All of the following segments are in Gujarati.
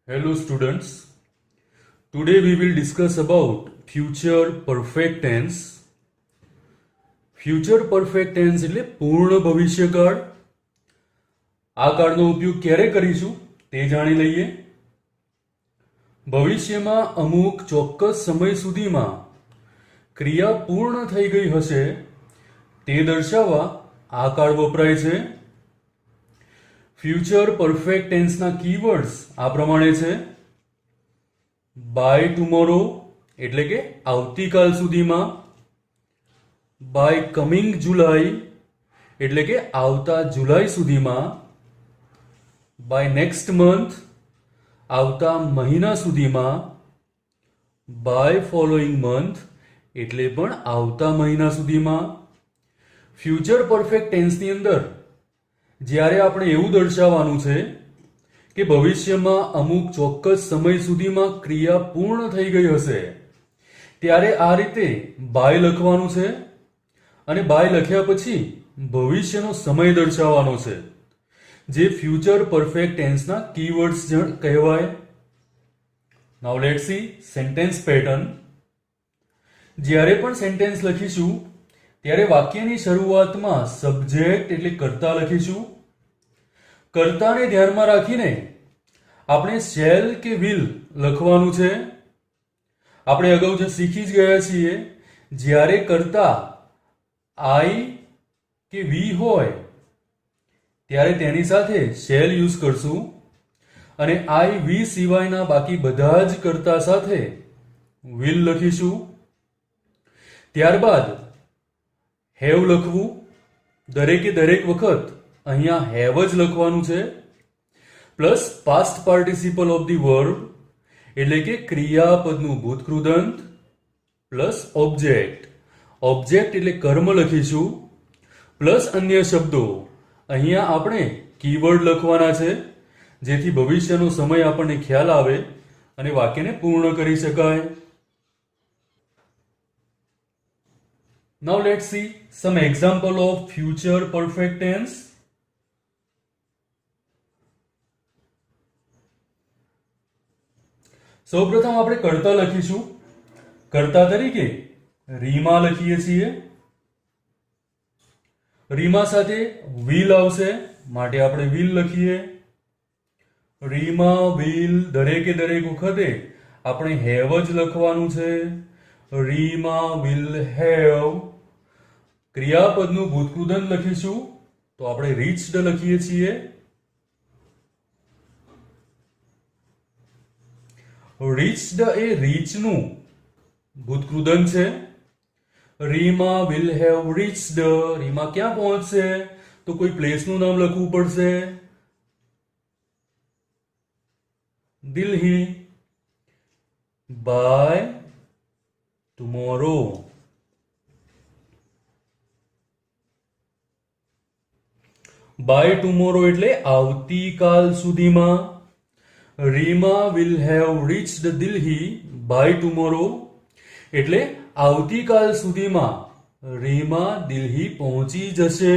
Hello students. Today we will discuss about future perfect tense. Future perfect tense એટલે પૂર્ણ ભવિષ્યકાળ. આ કાળનો ઉપયોગ ક્યારે કરીશું તે જાણી લઈએ. ભવિષ્યમાં અમુક ચોક્કસ સમય સુધીમાં ક્રિયા પૂર્ણ થઈ ગઈ હશે તે દર્શાવવા આ કાળ વપરાય છે. ફ્યુચર પરફેક્ટ ટેન્સના કીવર્ડ્સ આ પ્રમાણે છે. બાય ટુમોરો એટલે કે આવતીકાલ સુધીમાં, બાય કમિંગ જુલાઈ એટલે કે આવતા જુલાઈ સુધીમાં, બાય નેક્સ્ટ મંથ આવતા મહિના સુધીમાં, બાય ફોલોઈંગ મંથ એટલે પણ આવતા મહિના સુધીમાં. ફ્યુચર પરફેક્ટ ટેન્સની અંદર જ્યારે આપણે એવું દર્શાવવાનું છે કે ભવિષ્યમાં અમુક ચોક્કસ સમય સુધીમાં ક્રિયા પૂર્ણ થઈ ગઈ હશે ત્યારે આ રીતે બાય લખવાનું છે અને બાય લખ્યા પછી ભવિષ્યનો સમય દર્શાવવાનો છે, જે ફ્યુચર પરફેક્ટ ટેન્સના કીવર્ડ્સ કહેવાય. નાઉ લેટ્સ સી સેન્ટેન્સ પેટર્ન. જ્યારે પણ સેન્ટેન્સ લખીશું ત્યારે વાક્યની શરૂઆતમાં સબ્જેક્ટ એટલે કર્તા લખીશું. કર્તાને ધ્યાનમાં રાખીને આપણે શેલ કે વિલ લખવાનું છે. આપણે અગાઉ જે શીખી જ ગયા છીએ, જ્યારે કર્તા આઈ કે વી હોય ત્યારે તેની સાથે શેલ યુઝ કરશું અને આઈ વી સિવાયના બાકી બધા જ કર્તા સાથે વિલ લખીશું. ત્યારબાદ હેવ લખવું. દરેકે દરેક વખત અહીંયા હેવ જ લખવાનું છે. Plus past participle of the verb એટલે કે ક્રિયાપદનું ભૂતકૃદંત પ્લસ ઓબ્જેક્ટ. ઓબ્જેક્ટ એટલે કર્મ લખીશું પ્લસ અન્ય શબ્દો. અહીંયા આપણે કીવર્ડ લખવાના છે જેથી ભવિષ્યનો સમય આપણને ખ્યાલ આવે અને વાક્યને પૂર્ણ કરી શકાય. Now let's see some example of future perfect tense. સૌપ્રથમ આપણે કર્તા લખીશું. કર્તા તરીકે રીમા લખીએ છીએ. રીમા સાથે વિલ આવશે માટે આપણે વિલ લખીએ. રીમા વિલ દરેકે દરેક વખતે આપણે હેવ જ લખવાનું છે. Reema will have. ક્રિયાપદનું ભૂતકૃદંત લખીશું તો આપણે રીચ્ડ લખીએ છીએ. રીચ્ડ એ રીચનું ભૂતકૃદંત છે. Reema will have reached. Reema ક્યાં પહોંચશે તો કોઈ પ્લેસનું નામ લખવું પડશે. Delhi. By tomorrow. By tomorrow એટલે આવતીકાલ સુધીમાં. Reema will have reached Delhi by tomorrow એટલે આવતીકાલ સુધીમાં રીમા દિલ્હી પહોંચી જશે.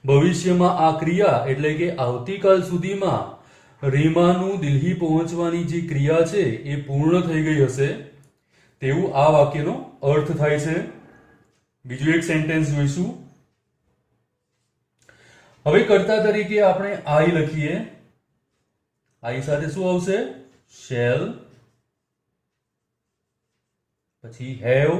ભવિષ્યમાં આ ક્રિયા એટલે કે આવતીકાલ સુધીમાં રીમાનું દિલ્હી પહોંચવાની જે ક્રિયા છે એ પૂર્ણ થઈ ગઈ હશે તેવું આ વાક્યનો અર્થ થાય છે. બીજું એક સેન્ટેન્સ જોઈશું. હવે કર્તા તરીકે આપણે આઈ લખીએ. આઈ સાથે શું આવશે? શેલ, પછી હેવ.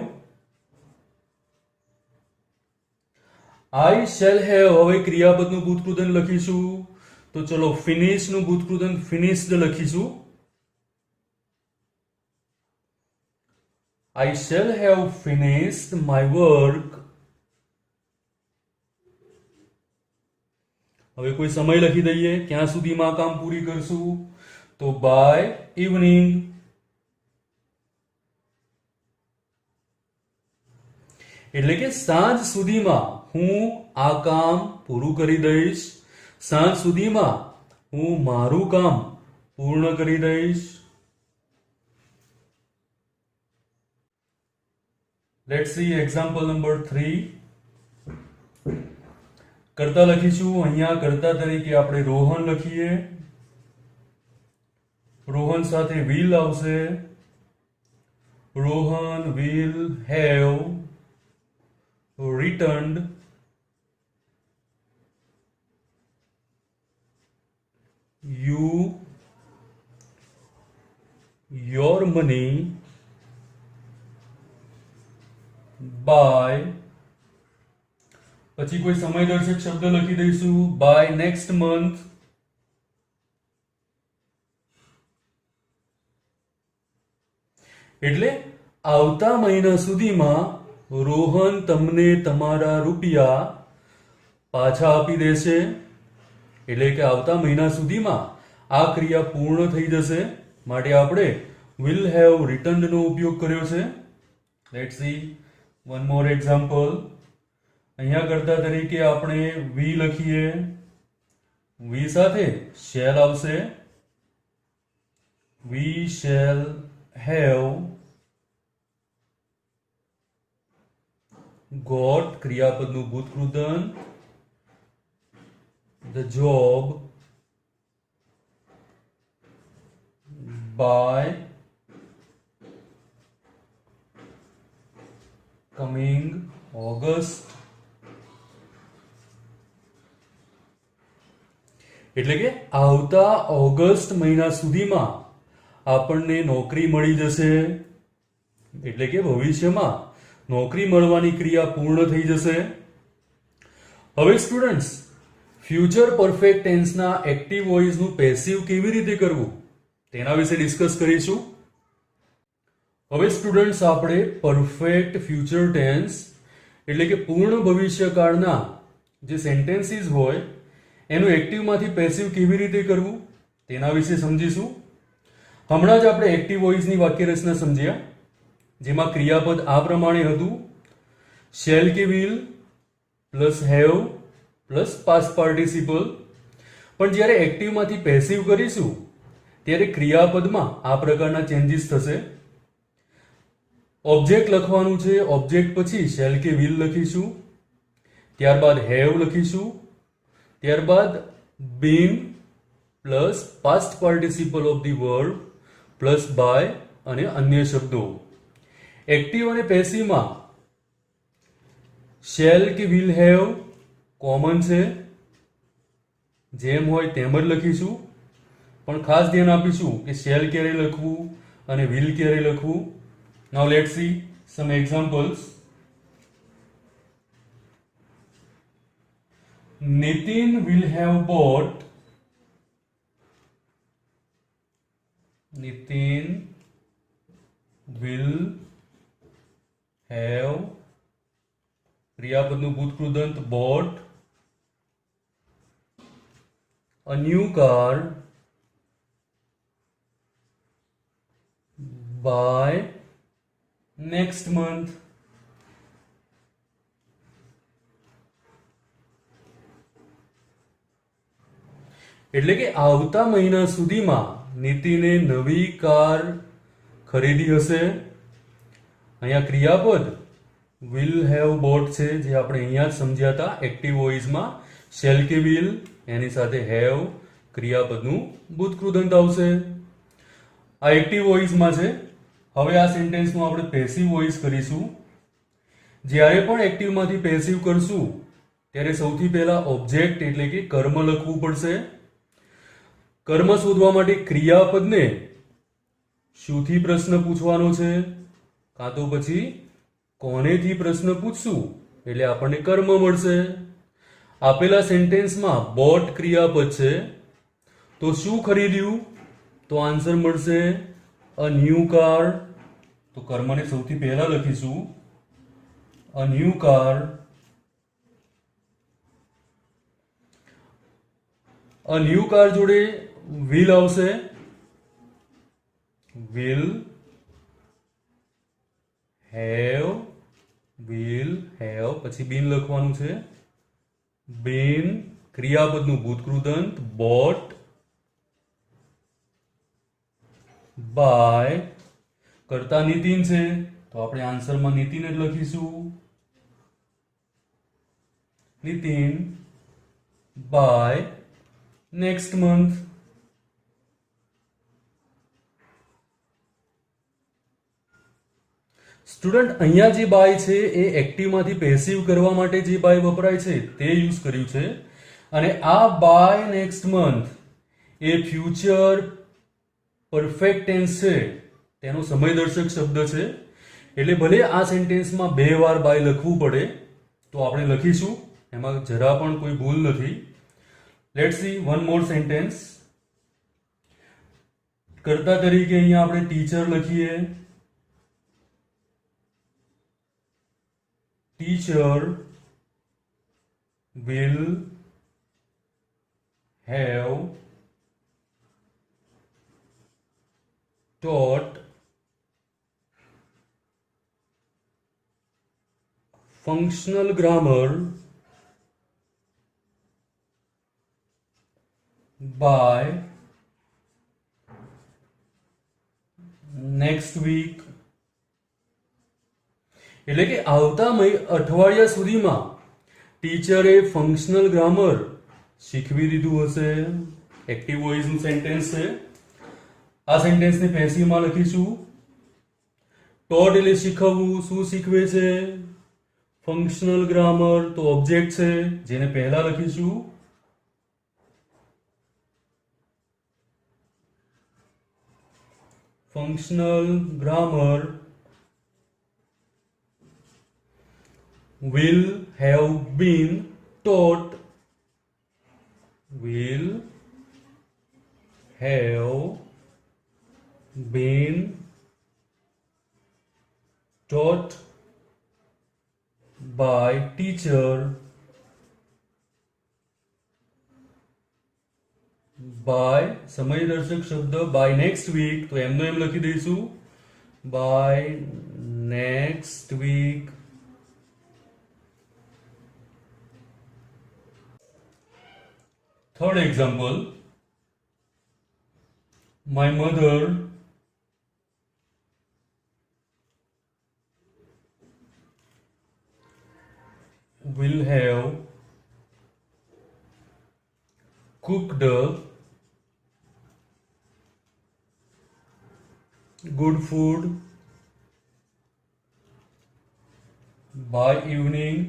I shell have. હવે ક્રિયાપદનું ભૂતકૃદંત લખીશું તો ચલો ફિનિશનું ભૂતકૃદંત ફિનિશ્ડ લખીશું. I shall have finished my work. હવે કોઈ સમય લખી દઈએ ક્યાં સુધીમાં કામ પૂરી કરશું તો બાય ઇવનિંગ. એટલે કે સાંજ સુધીમાં હું આ કામ પૂરું કરી દઈશ. સાંજ સુધીમાં હું મારું કામ પૂર્ણ કરી દઈશ. Let's see example number 3. કર્તા લખીશું. અહીંયા કર્તા તરીકે આપણે રોહન લખીએ. રોહન સાથે will આવશે. Rohan will have returned you your money by, પછી કોઈ સમયદર્શક શબ્દ લખી દઈશું, by next month. એટલે આવતા મહિના સુધીમાં રોહન તમને તમારા રૂપિયા પાછા આપી દેશે. એટલે કે આવતા મહિના સુધીમાં આ ક્રિયા પૂર્ણ થઈ જશે, માટે આપણે will have returned નો ઉપયોગ કર્યો છે. Let's see one more example. અહીંયા કરતા તરીકે આપણે વી લખીએ, વી સાથે શેલ આવશે. We shall have got ક્રિયાપદનું ભૂતકૃદંત the job by coming August. એટલે કે આવતા ઓગસ્ટ મહિના સુધીમાં આપણને નોકરી મળી જશે. એટલે કે ભવિષ્યમાં નોકરી મળવાની ક્રિયા પૂર્ણ થઈ જશે. હવે સ્ટુડન્ટ્સ, ફ્યુચર પરફેક્ટ ટેન્સના એક્ટિવ વોઇસનું પેસિવ કેવી રીતે કરવું તેના વિશે ડિસ્કસ કરીશું. હવે સ્ટુડન્ટ્સ, આપણે પરફેક્ટ ફ્યુચર ટેન્સ એટલે કે પૂર્ણ ભવિષ્યકાળના જે સેન્ટેન્સીસ હોય એનું એક્ટિવમાંથી પેસિવ કેવી રીતે કરવું તેના વિશે સમજીશું. હમણાં જ આપણે એક્ટિવ વોઇસની વાક્યરચના સમજ્યા, જેમાં ક્રિયાપદ આ પ્રમાણે હતું: શેલ કે will plus have plus past participle. પણ જ્યારે એક્ટિવમાંથી પેસિવ કરીશું ત્યારે ક્રિયાપદમાં આ પ્રકારના ચેન્જીસ થશે. ઓબ્જેક્ટ લખવાનું છે, ઓબ્જેક્ટ પછી શેલ કે વિલ લખીશું, ત્યારબાદ હેવ લખીશું, ત્યારબાદ been plus past participle of the verb plus by અને અન્ય શબ્દો. એક્ટિવ અને પેસિવમાં શેલ કે વિલ હેવ કોમન છે, જેમ હોય તેમ જ લખીશું, પણ ખાસ ધ્યાન આપીશું કે શેલ ક્યારે લખવું અને વિલ ક્યારે લખવું. Now let's see some examples. Nitin will have bought. Nitin will have ક્રિયાપદનું ભૂતકૃદંત bought a new car by next month. એટલે કે આવતા મહિના સુધીમાં નીતિને નવી કાર ખરીદી હશે. અહીંયા ક્રિયાપદ will have bought છે, જે આપણે અહીંયા જ સમજ્યા હતા એક્ટિવ વોઇસમાં. શેલ કે વિલ એની સાથે હેવ ક્રિયાપદનું ભૂતકૃદંત આવશે. આ એક્ટિવ વોઇસમાં છે. હવે આ સેન્ટેન્સનું આપણે પેસિવ વોઇસ કરીશું. જ્યારે પણ એક્ટિવમાંથી પેસિવ કરશું ત્યારે સૌથી પહેલા ઓબ્જેક્ટ એટલે કે કર્મ લખવું પડશે. કર્મ શોધવા માટે ક્રિયાપદને શુંથી પ્રશ્ન પૂછવાનો છે, કાં તો પછી કોનેથી પ્રશ્ન પૂછશું એટલે આપણને કર્મ મળશે. આપેલા સેન્ટેન્સમાં બોટ ક્રિયાપદ છે, તો શું ખરીદ્યું? તો આન્સર મળશે અ ન્યૂ કાર. તો કર્મને સૌથી પહેલા લખીશું a new car. A new car જોડે will આવશે, will have પછી been લખવાનું છે. been ક્રિયાપદનું ભૂતકૃદંત bought by કર્તા નીતિન છે, તો આપણે આન્સરમાં નીતિન જ લખીશું. Nitin by next month. Student અહીંયા જે બાય છે એ એક્ટિવમાંથી પેસિવ કરવા માટે જે બાય વપરાય છે તે યુઝ કર્યું છે, અને આ બાય નેક્સ્ટ મંથ એ ફ્યુચર પરફેક્ટ ટેન્સ છે, તેનો સમયદર્શક શબ્દ છે. એટલે ભલે આ સેન્ટેન્સમાં 2 વાર બાય લખવું પડે તો આપણે લખીશું, એમાં જરા પણ કોઈ ભૂલ નથી. Let's see one more sentence. કર્તા તરીકે અહીંયા આપણે ટીચર લખીએ. Teacher will have taught functional grammar by next week. એટલે કે આવતા અઠવાડિયા સુધીમાં ટીચરે ફંક્શનલ ગ્રામર શીખવી દીધું હશે. એક્ટિવ વોઇસનું સેન્ટેન્સ છે. આ સેન્ટેન્સને પેસિવમાં લખીશું. ટોટ એટલે શીખવવું. શું શીખવે છે? ફંક્શનલ ગ્રામર તો ઓબ્જેક્ટ છે, જેને પહેલા લખીશું. Functional grammar will have been taught by teacher by સમયદર્શક શબ્દ by next week, તો એમનો એમ લખી દઈશું by next week. Third example, my mother will have cooked good food by evening.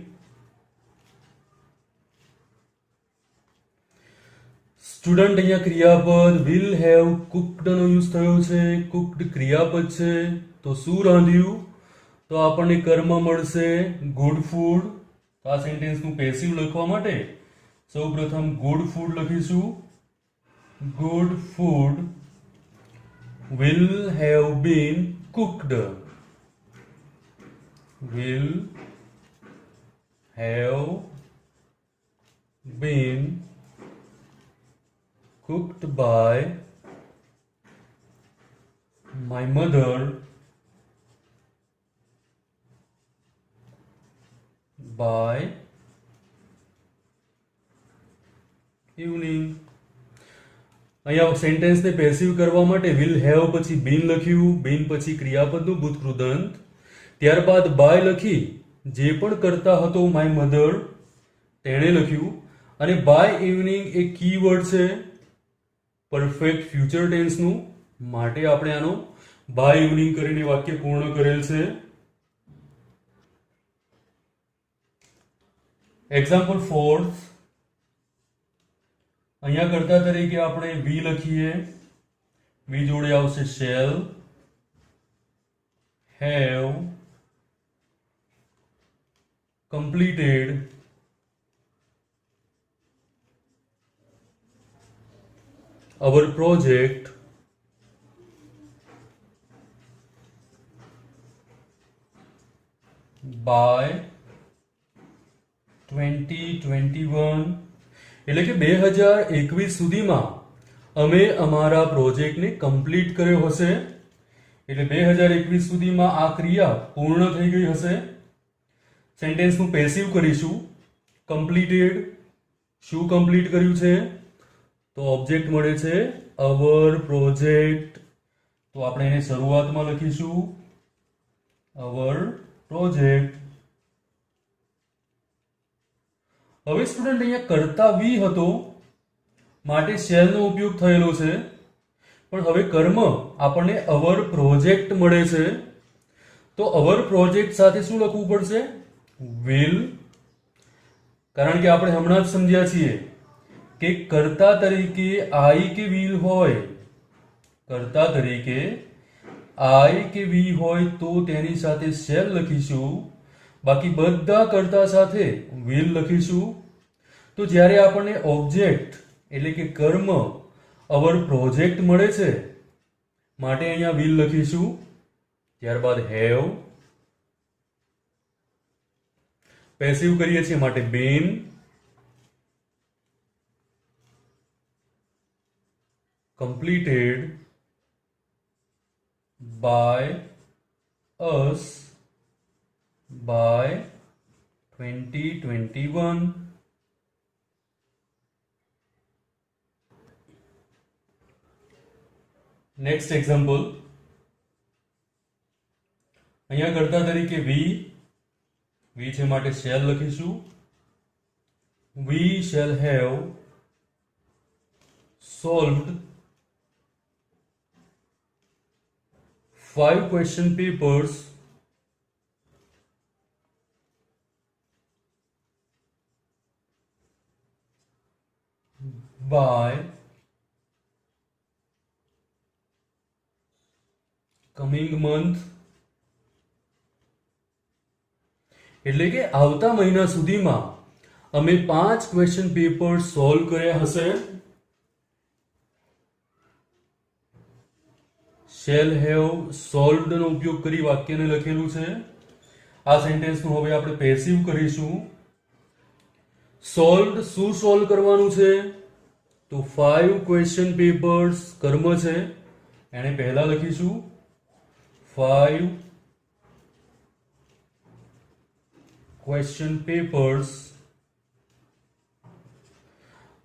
Student અહીંયા ક્રિયાપદ will have cooked નો યુઝ થયો છે. cooked ક્રિયાપદ છે, તો શું રાંધ્યું? તો આપણને કર્મ મળશે ગુડ ફૂડ. તો આ સેન્ટેન્સનું પેસિવ લખવા માટે સૌપ્રથમ ગુડ ફૂડ લખીશું. Good food will have been cooked. will have been cooked by my mother by evening. અહીંયા સેન્ટેન્સને પેસિવ કરવા માટે will have પછી been લખ્યું, been પછી ક્રિયાપદનું ભૂતકૃદંત, ત્યારબાદ by લખી જે પણ કરતા હતો my mother તેણે લખ્યું, અને by evening એ કીવર્ડ છે પરફેક્ટ ફ્યુચર ટેન્સનું, માટે આપણે આનો by evening કરીને વાક્ય પૂર્ણ કરેલ છે. Example 4th. અહીંયા કરતા તરીકે આપણે વી લખીએ. વી જોડે આવશે shall have completed our project by 2021. એટલે કે 2021 સુધીમાં અમે અમારા પ્રોજેક્ટને કમ્પ્લીટ કર્યો હશે. એટલે 2021 સુધીમાં આ ક્રિયા પૂર્ણ થઈ ગઈ હશે. સેન્ટેન્સનું પેસિવ કરીશું. કમ્પ્લીટેડ, શું કમ્પ્લીટ કર્યું છે? તો ઓબ્જેક્ટ મળે છે અવર પ્રોજેક્ટ, તો આપણે એને શરૂઆતમાં લખીશું અવર પ્રોજેક્ટ. હવે સ્ટુડન્ટ અહીંયા કર્તા વી હતો માટે શેલનો ઉપયોગ થયેલો છે, પણ હવે કર્મ આપણને અવર પ્રોજેક્ટ મળે છે, તો તો અવર પ્રોજેક્ટ સાથે શું લખવું પડશે? વિલ. કારણ કે આપણે હમણાં જ સમજ્યા છીએ કે કર્તા તરીકે આઈ કે વિલ હોય, કર્તા તરીકે આઈ કે વી હોય તો તેની સાથે શેલ લખીશું, બાકી બધા કર્તા સાથે વિલ લખીશું. તો જ્યારે આપણને ઓબ્જેક્ટ એટલે કે કર્મ અવર પ્રોજેક્ટ મળે છે માટે અહીંયા વિલ લખીશું. ત્યારબાદ હેવ, પેસિવ કરીએ છીએ માટે બીન, completed by us by 2021. Next example. અહીંયા કર્તા તરીકે વી છે માટે શેલ લખીશું. We shall have solved 5 question papers by coming month. એટલે કે આવતા મહિના સુધીમાં અમે 5 ક્વેશ્ચન પેપર સોલ્વ કર્યા હશે. શેલ હેવ સોલ્વડ નો ઉપયોગ કરી વાક્યને લખેલું છે. આ સેન્ટેન્સનું હવે આપણે પેસિવ કરીશું. સોલ્વડ શું સોલ્વ કરવાનું છે? તો 5 ક્વેશ્ચન પેપર્સ કર્મ છે એને પહેલા લખીશું. 5 ક્વેશ્ચન પેપર્સ.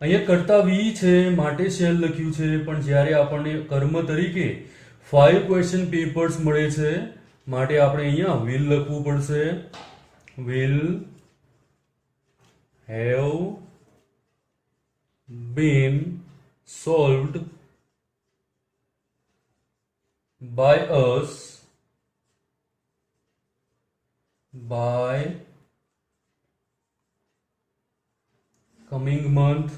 અહીંયા કર્તા વી છે માટે શેલ લખ્યું છે, પણ જ્યારે આપણને કર્મ તરીકે 5 ક્વેશ્ચન પેપર્સ મળે છે માટે આપણે અહીંયા વિલ લખવું પડશે. Will have been solved by us by coming month.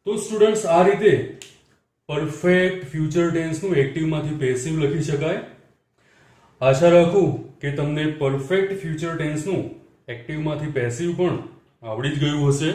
તો સ્ટુડન્ટ્સ આ રીતે પરફેક્ટ ફ્યુચર ટેન્સનું એક્ટિવમાંથી પેસિવ લખી શકાય. આશા રાખું કે તમને પરફેક્ટ ફ્યુચર ટેન્સનું એક્ટિવમાંથી પેસિવ પણ આવડી જ ગયું હશે.